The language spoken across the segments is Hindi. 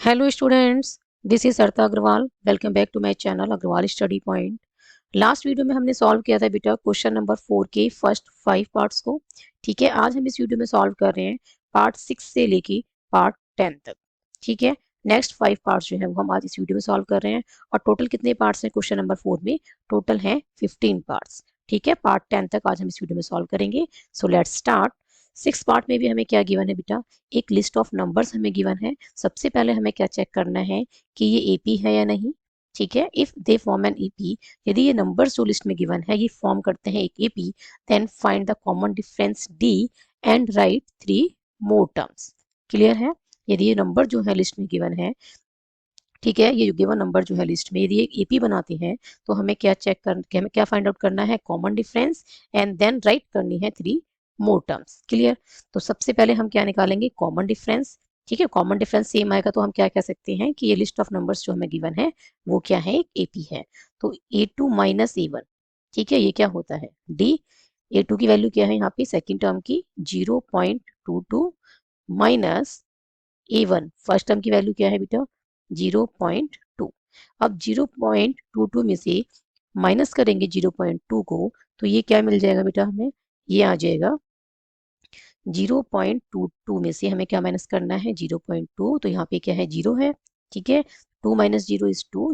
Hello students, this is Arta Agarwal. Welcome back to my channel Agarwal study point. Last video में हमने सॉल्व किया था बेटा क्वेश्चन नंबर 4 के फर्स्ट 5 पार्ट्स को। ठीक है, आज हम इस वीडियो में सॉल्व कर रहे हैं पार्ट 6 से लेके पार्ट 10 तक। ठीक है, नेक्स्ट 5 पार्ट्स जो है वो हम आज इस वीडियो में सॉल्व कर रहे हैं। और टोटल कितने पार्ट्स हैं क्वेश्चन नंबर 4 में? टोटल हैं 15 पार्ट्स। ठीक है, पार्ट 10 तक आज हम इस वीडियो में सॉल्व करेंगे। So let's start. 6 पार्ट में भी हमें क्या गिवन है बेटा? एक लिस्ट ऑफ नंबर्स हमें गिवन है। सबसे पहले हमें क्या चेक करना है कि ये एपी है या नहीं। ठीक है, if they form an AP, यदि ये नंबर्स जो लिस्ट में गिवन है ये फॉर्म करते हैं एक AP, then find the common difference D and write 3 more terms. Clear है? यदि ये नंबर जो है लिस्ट में गिवन है, ठीक है, ये जो गिवन नंबर जो है लिस्ट में यदि एक एपी बनाते हैं तो हमें क्या चेक कर हमें क्या फाइंड आउट करना है? Common difference and then write करनी है 3 मोर टर्म्स। क्लियर? तो सबसे पहले हम क्या निकालेंगे? Common difference. ठीक है, कॉमन डिफरेंस सेम आएगा तो हम क्या कह सकते हैं कि ये लिस्ट ऑफ नंबर्स जो हमें गिवन है वो क्या है? एक एपी है। तो A2 माइनस A1, ठीक है, ये क्या होता है? डी। A2 की वैल्यू क्या है यहाँ पे? सेकेंड टर्म की 0.22 माइनस A1 फर्स्ट टर्म की वैल्यू क्या है बेटा? 0.2। अब 0.22 में से माइनस करेंगे 0.2 को तो ये क्या मिल जाएगा बेटा हमें? ये आ जाएगा 0.22 में से हमें क्या माइनस करना है? 0.2। तो यहाँ पे क्या है? 0 है। ठीक है, 2 minus 0 is 2,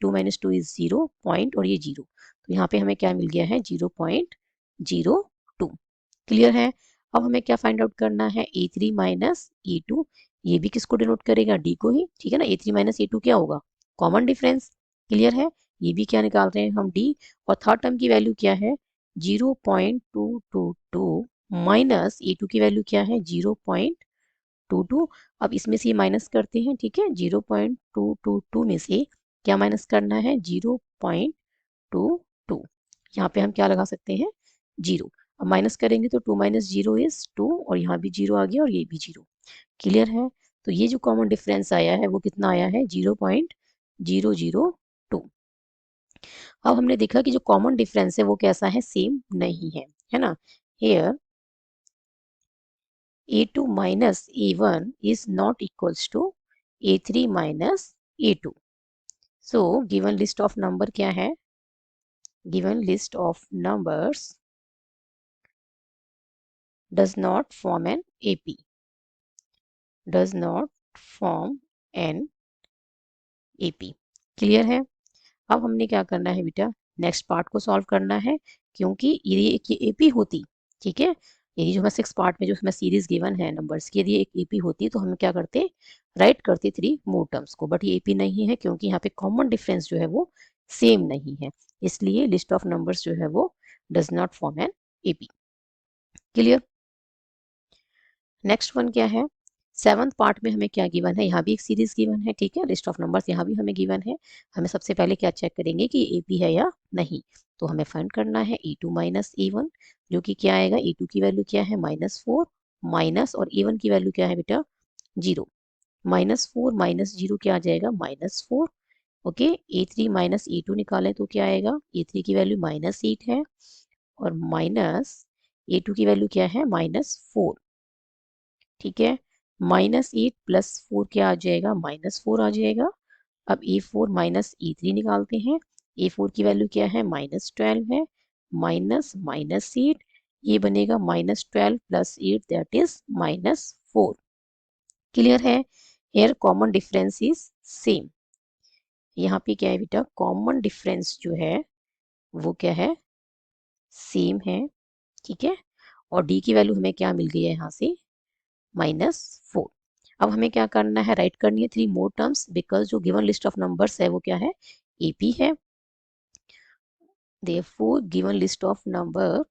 2 minus 2 is 0 point और ये 0। तो यहाँ पे हमें क्या मिल गया है? 0.02। क्लियर है? अब हमें क्या फाइंड आउट करना है? A3 minus A2। ये भी किसको डिनोट करेगा? डी को ही। ठीक है ना, A3 माइनस A2 क्या होगा? Common difference. क्लियर है? ये भी क्या निकाल रहे हैं हम? डी। और थर्ड टर्म की वैल्यू क्या है? 0.222 माइनस A2 की वैल्यू क्या है? 0.22। अब इसमें से ये माइनस करते हैं। ठीक है, 0.222 में से क्या माइनस करना है? 0.22। यहाँ पे हम क्या लगा सकते हैं? 0। अब माइनस करेंगे तो 2 माइनस 0 इज 2 और यहाँ भी 0 आ गया और ये भी 0। क्लियर है? तो ये जो कॉमन डिफरेंस आया है वो कितना आया है? 0.002। अब हमने देखा कि जो कॉमन डिफरेंस है वो कैसा है? सेम नहीं है ना? Here A2 minus A1 is not equals to A3 minus A2. So given list of number क्या है? Given list of numbers does not form an AP. Does not form an AP. Clear है? अब हमने क्या करना है बेटा? नेक्स्ट पार्ट को सॉल्व करना है, क्योंकि यदि एक ये एपी होती, ठीक है, यदि जो हमें 6 पार्ट में जो हमें सीरीज गिवन है नंबर्स की, यदि एक एपी होती तो हम क्या करते? राइट करते 3 मोर टर्म्स को। बट ये एपी नहीं है क्योंकि यहाँ पे कॉमन डिफरेंस जो है वो सेम नहीं है, इसलिए लिस्ट ऑफ नंबर्स जो है वो does not form an AP. Clear? Next one क्या है? 7th पार्ट में हमें क्या गिवन है? यहाँ भी एक सीरीज गिवन है। ठीक है, लिस्ट ऑफ नंबर्स यहाँ भी हमें गिवन है। हमें सबसे पहले क्या चेक करेंगे कि एपी है या नहीं। तो हमें फाइंड करना है A2 माइनस A1, जो कि क्या आएगा? A2 की वैल्यू क्या है? -4 माइनस और A1 की वैल्यू क्या है बेटा? 0। -4 माइनस 0 क्या आ जाएगा? -4। ओके, A3 माइनस A2 निकालें तो क्या आएगा? A3 की वैल्यू -8 है और माइनस A2 की वैल्यू क्या है? -4। ठीक है, -8 प्लस 4 क्या आ जाएगा? -4 आ जाएगा। अब A4 माइनस E3 निकालते हैं। A4 की वैल्यू क्या है? -12 है। माइनस -8, ये बनेगा -12 प्लस 8 दैट इज -4। क्लियर है? Here common difference is same. यहाँ पे क्या है बेटा? कॉमन डिफरेंस जो है वो क्या है? सेम है। ठीक है, और डी की वैल्यू हमें क्या मिल गई है यहाँ से? -4। अब हमें क्या करना है? राइट करनी है 3 मोर टर्म्स, बिकॉज जो गिवन लिस्ट ऑफ नंबर्स है वो क्या है? एपी है। therefore given list of number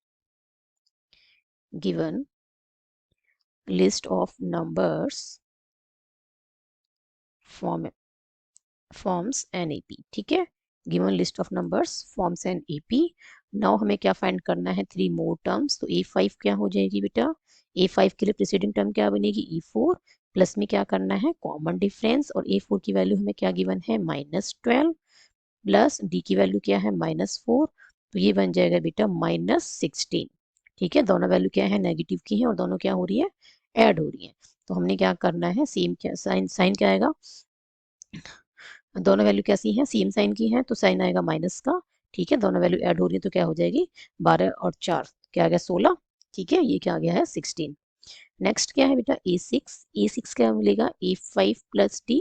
given list of numbers forms an AP। ठीक है, given list of numbers forms an AP। Now हमें क्या फाइंड करना है? 3 मोर टर्म्स। तो A5 क्या हो जाएगी बेटा? A5 के लिए प्रीसीडिंग टर्म क्या बनेगी? E4 प्लस में क्या करना है? कॉमन डिफरेंस, और A4 की वैल्यू हमें क्या गिवन है? -12 प्लस डी की वैल्यू क्या है? -4। तो ये बन जाएगा बेटा -16। ठीक है, दोनों वैल्यू क्या है? नेगेटिव की है और दोनों क्या हो रही है? ऐड हो रही है। तो हमने क्या करना है? सेम क्या साइन क्या आएगा? दोनों वैल्यू कैसी हैं, सेम साइन की हैं, तो साइन आएगा माइनस का। ठीक है, दोनों वैल्यू ऐड हो रही है तो क्या हो जाएगी, 12 और 4 क्या आ गया 16। ठीक है, ये क्या आ गया है 16। नेक्स्ट क्या है बेटा ए6 क्या मिलेगा ए5 प्लस डी।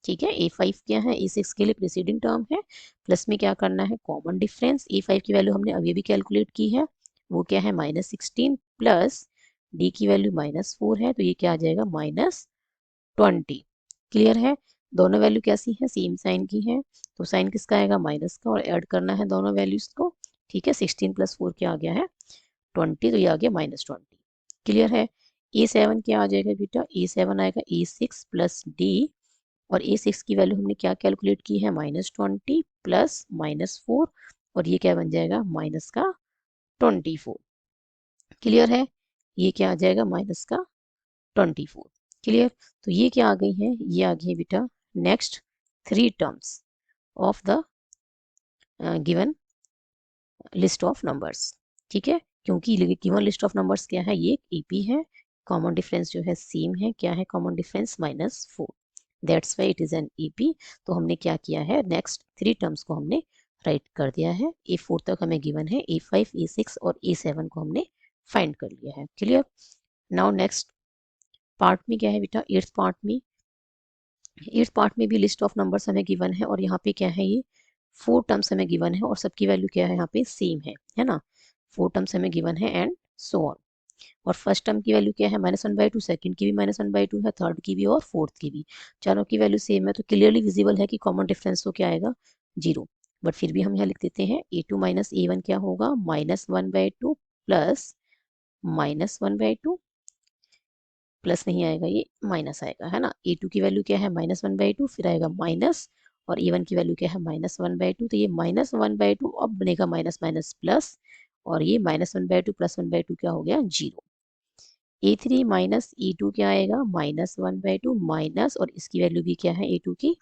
ठीक है, ए5 क्या है, ए6 के लिए प्रीसीडिंग टर्म है, प्लस में क्या करना है कॉमन डिफरेंस। ए5 की वैल्यू हमने अभी भी कैलकुलेट की है, वो क्या है -16 प्लस डी की वैल्यू -4 है, तो ये क्या आ जाएगा -20। क्लियर है, दोनों वैल्यू कैसी है, सेम साइन की है, तो साइन किसका आएगा माइनस का, और ऐड करना है दोनों वैल्यूज को। ठीक है, 16 + 4 क्या आ गया है 20, तो ये आ गया -20। क्लियर है, ए7 क्या आ जाएगा बेटा, ए7 आएगा ए6 प्लस डी, और ए6 की वैल्यू हमने क्या कैलकुलेट की है -20 प्लस -4, और ये क्या बन जाएगा माइनस का 24। क्लियर है, ये क्या आ जाएगा -24। क्लियर, तो ये क्या आ गई है, ये आ गई है बेटा next 3 terms of the given list of numbers. ठीक है, क्योंकि गिवन लिस्ट ऑफ नंबर्स क्या है, ये एपी है, कॉमन डिफरेंस जो है सेम है, क्या है common difference -4, that's why it is an AP. तो हमने क्या किया है, नेक्स्ट 3 टर्म्स को हमने राइट कर दिया है, ए4 तक हमें गिवन है, ए5 ए6 और ए7 को हमने फाइंड कर लिया है। क्लियर, नाउ नेक्स्ट पार्ट में क्या है बेटा, एट्थ पार्ट में भी लिस्ट ऑफ नंबर्स हमें गिवन है, और यहाँ पे क्या है, ये 4 टर्म्स हमें गिवन है, और सबकी वैल्यू क्या है यहाँ पे सेम है ना, 4 टर्म्स हमें गिवन है एंड सो ऑन। और फर्स्ट टर्म की वैल्यू क्या है -1/2, सेकंड की भी -1/2 है, थर्ड की भी और फोर्थ की भी, चारों की वैल्यू सेम है, तो क्लियरली विजिबल है कि कॉमन डिफरेंस तो क्या आएगा 0। बट फिर भी हम यहाँ लिख देते हैं a2 - a1 क्या होगा -1/2 प्लस -1/2, प्लस नहीं आएगा, ये माइनस आएगा, है ना। ए2 की वैल्यू क्या है -1/2, फिर आएगा माइनस, और ए1 की वैल्यू क्या है -1/2, तो ये -1/2 अब बनेगा माइनस माइनस प्लस, और ये -1/2 + 1/2 क्या हो गया 0। ए3 - ए2 क्या आएगा -1/2 माइनस, और इसकी वैल्यू भी क्या है ए2 की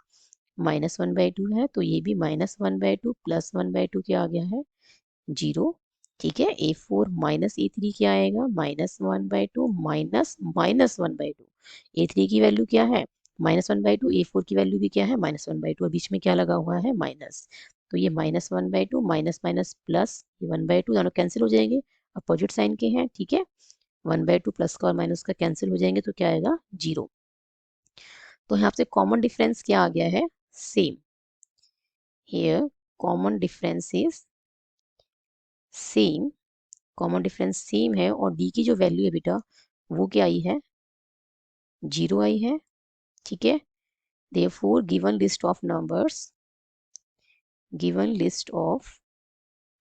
-1/2 है, तो ये भी -1/2 + 1/2 क्या आ गया है 0। ठीक है, a4 - a3 क्या आएगा -1/2 माइनस -1/2। a3 की वैल्यू क्या है -1/2, a4 की वैल्यू भी क्या है -1/2, और बीच में क्या लगा हुआ है माइनस, तो ये -1/2 माइनस माइनस प्लस, ये 1/2 दोनों कैंसिल हो जाएंगे, अपोजिट साइन के हैं। ठीक है, 1/2 प्लस का और माइनस का कैंसिल हो जाएंगे, तो क्या आएगा 0। तो यहाँ से कॉमन डिफरेंस क्या आ गया है same, here common difference is same, common difference same है, और डी की जो वैल्यू है बेटा वो क्या आई है 0 आई है। ठीक है, therefore given list of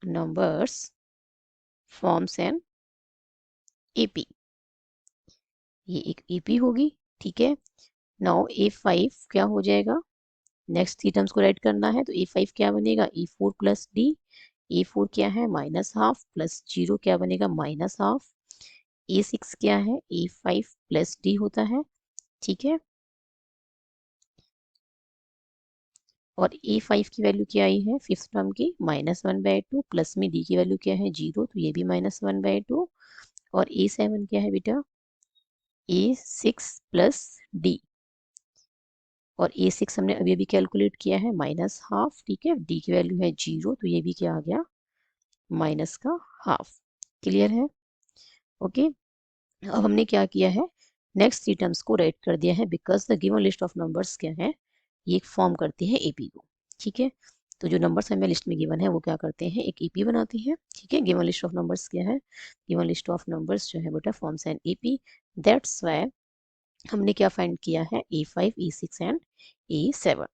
numbers forms an AP, ये एक एपी होगी। ठीक है, नाउ a5 क्या हो जाएगा, नेक्स्ट 3 टर्म्स को राइट करना है, तो a5 क्या बनेगा e4 प्लस डी, a4 क्या है -½ प्लस 0 क्या बनेगा -½ a6 क्या है a5 प्लस डी होता है। ठीक है, और a5 की वैल्यू क्या आई है फिफ्थ टर्म की -1/2, प्लस में डी की वैल्यू क्या है 0, तो ये भी -1/2, और a7 क्या है बेटा a6 प्लस डी, और a6 हमने अभी अभी कैलकुलेट किया है -½ ठीक है, डी की वैल्यू है 0, तो ये भी क्या आ गया माइनस का हाफ। क्लियर है, ओके। अब हमने क्या किया है, नेक्स्ट 3 टर्म्स को राइट कर दिया है, because the given list of numbers क्या है, ये फॉर्म करती है एपी को। ठीक है, तो जो नंबर्स हमें लिस्ट में गिवन है वो क्या करते हैं एक एपी बनाते हैं। ठीक है, गिवन लिस्ट ऑफ नंबर्स क्या है, गिवन लिस्ट ऑफ नंबर्स जो है बेटा forms an AP, that's why हमने क्या फाइंड किया है a5 a6 and a7।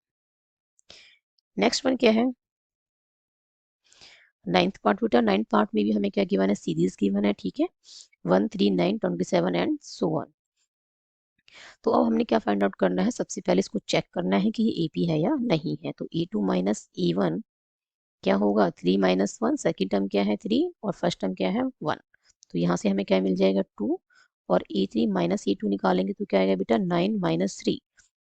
Next one क्या है नाइन्थ पार्ट बेटा, नाइन्थ पार्ट में भी हमें क्या गिवन है सीरीज गिवन है। ठीक है, 1 3 9 27 एंड सो ऑन। तो अब हमने क्या फाइंड आउट करना है, सबसे पहले इसको चेक करना है कि ये एपी है या नहीं है, तो a2 - a1 क्या होगा 3 - 1, सेकेंड टर्म क्या है 3 और फर्स्ट टर्म क्या है 1, तो यहाँ से हमें क्या मिल जाएगा 2, और a3 - a2 निकालेंगे तो क्या आएगा बेटा 9 - 3,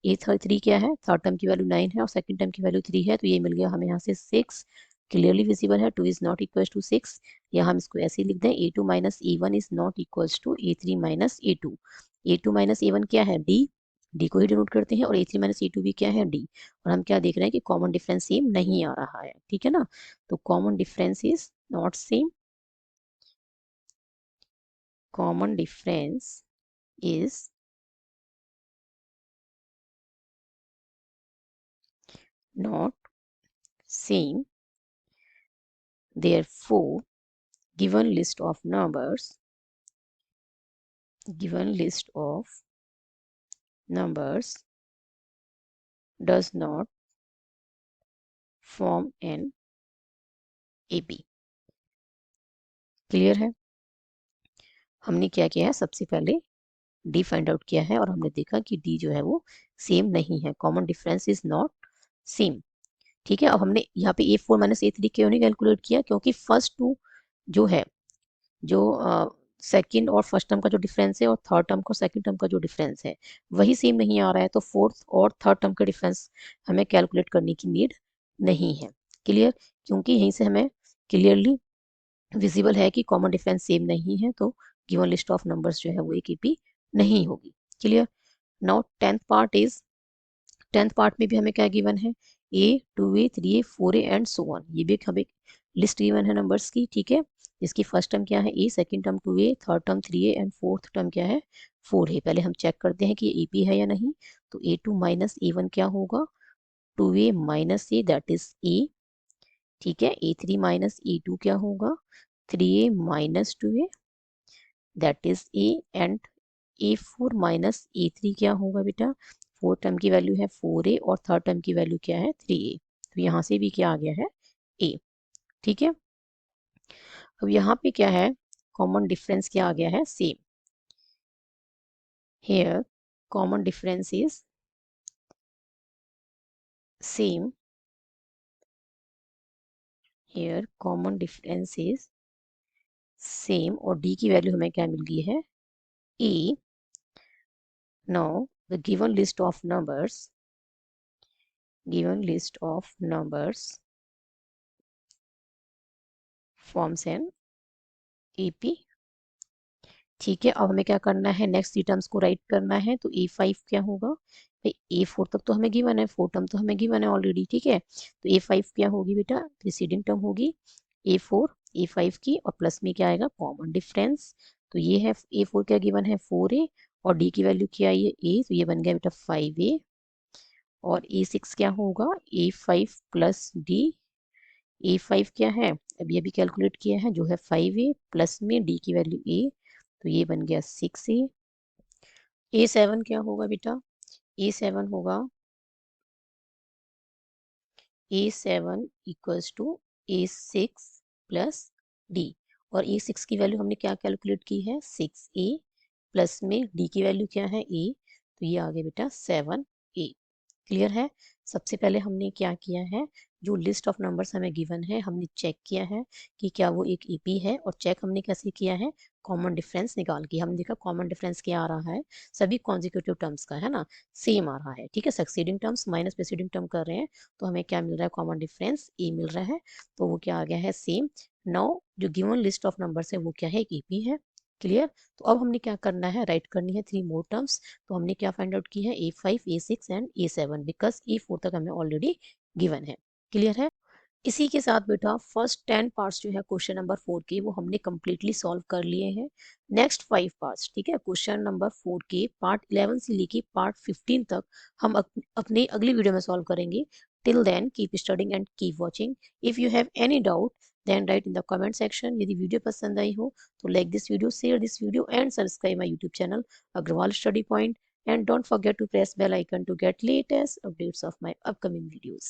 a3 क्या है थर्ड टर्म की वैल्यू 9 है और सेकंड टर्म की वैल्यू 3 है, तो ये मिल गया हमें यहाँ से 6, क्लियरली विजिबल है 2 इज नॉट इक्वल टू 6, या हम इसको ऐसे ही लिख दें a2 - a1 is not equal to a3 - a2, a2 - a1 क्या है d, डी को ही डिनोट करते हैं, और A3 माइनस A2 भी क्या है, डी। और हम क्या देख रहे हैं कि कॉमन डिफरेंस सेम नहीं आ रहा है, ठीक है ना। तो common difference is not same, common difference is not same, therefore given list of numbers does not form an AP। Clear है। हमने क्या किया है, सबसे पहले डी फाइंड आउट किया है और हमने देखा कि डी जो है वो सेम नहीं है, common difference is not same. ठीक है, अब हमने यहाँ पे A4 माइनस A3 क्यों नहीं कैलकुलेट किया, क्योंकि फर्स्ट टू जो है, जो सेकंड और फर्स्ट टर्म का जो डिफरेंस है और थर्ड टर्म का सेकंड टर्म का जो डिफरेंस है वही सेम नहीं आ रहा है, तो फोर्थ और थर्ड टर्म का डिफरेंस हमें कैलकुलेट करने की नीड नहीं है। क्लियर, क्योंकि यहीं से हमें क्लियरली विजिबल है कि कॉमन डिफरेंस सेम नहीं है, तो गिवन लिस्ट ऑफ नंबर्स जो है वो एक ईपी नहीं होगी। क्लियर। नाउ टेंथ पार्ट में भी हमें क्या गिवन है, A 2A 3A 4A and so on. ये भी हमें लिस्ट गिवन है नंबर्स की, ठीक है। इसकी फर्स्ट टर्म क्या है A, second term 2A, third term 3A and fourth term क्या है 4A। पहले हम चेक करते हैं कि ये AP है या नहीं। तो A2 माइनस A1 क्या होगा, 2A minus A that is A, ठीक है। A3 माइनस A2 क्या होगा, 3A minus 2A that is A, and A4 minus A3 क्या होगा बेटा, फोर्थ टर्म की वैल्यू है 4A और थर्ड टर्म की वैल्यू क्या है 3A। तो यहाँ से भी क्या आ गया है A, ठीक है। अब यहाँ पे क्या है, कॉमन डिफरेंस क्या आ गया है, same. Here common difference is same, here common difference is same, और डी की वैल्यू हमें क्या मिल गई है, A. Now the given list of numbers forms an AP। ठीक है, अब हमें क्या करना है, नेक्स्ट थ्री टर्म्स को राइट करना है। तो A5 क्या होगा भाई, A4 तक तो हमें गिवन है, फोर टर्म तो हमें गिवन है ऑलरेडी, ठीक है। तो A5 क्या होगी बेटा, प्रीसीडिंग टर्म होगी A4 A5 की, और प्लस में क्या आएगा, कॉमन डिफरेंस। तो ये है A4 क्या गिवन है 4A, और D की वैल्यू क्या आई है A, तो ये बन गया बेटा 5A। और A6 क्या होगा A5 प्लस D, A5 क्या है, अभी अभी कैलकुलेट किया है, जो है 5A प्लस में D की वैल्यू A, तो ये बन गया 6A। A7 क्या होगा बेटा, A7 होगा A7 equals to A6 plus D, और A6 की वैल्यू हमने क्या कैलकुलेट की है 6A, प्लस में D की वैल्यू क्या है A, तो ये आ गया बेटा 7A। क्लियर है। सबसे पहले हमने क्या किया है, जो लिस्ट ऑफ नंबर्स हमें गिवन है हमने चेक किया है कि क्या वो एक ईपी है, और चेक हमने कैसे किया है, कॉमन डिफरेंस निकाल के। हमने देखा कॉमन डिफरेंस क्या आ रहा है, सभी कॉन्जिक्यूटिव टर्म्स का है ना, सेम आ रहा है, ठीक है। Succeeding terms minus preceding term कर रहे हैं, तो हमें क्या मिल रहा है, कॉमन डिफरेंस ए मिल रहा है, तो वो क्या आ गया है सेम। नाउ जो गिवन लिस्ट ऑफ नंबर्स है वो क्या है, एक ईपी है। क्लियर। तो अब हमने क्या करना है, राइट करनी है थ्री मोर टर्म्स। तो हमने क्या फाइंड आउट की है, A5 A6 and A7, because A4 तक हमें ऑलरेडी गिवन है। क्लियर है। इसी के साथ बेटा फर्स्ट 10 पार्ट्स जो है क्वेश्चन नंबर 4 के, वो हमने कंप्लीटली सॉल्व कर लिए हैं। नेक्स्ट 5 पार्ट्स, ठीक है, क्वेश्चन नंबर 4 के पार्ट 11 से लेके पार्ट 15 तक हम अपने अगली वीडियो में सॉल्व करेंगे। Till then keep studying and keep watching. If you have any doubt then write in the comment section. यदि वीडियो पसंद आई हो तो like this video, share this video and subscribe my YouTube channel Agarwal study point, and don't forget to press bell icon to get latest updates of my upcoming videos.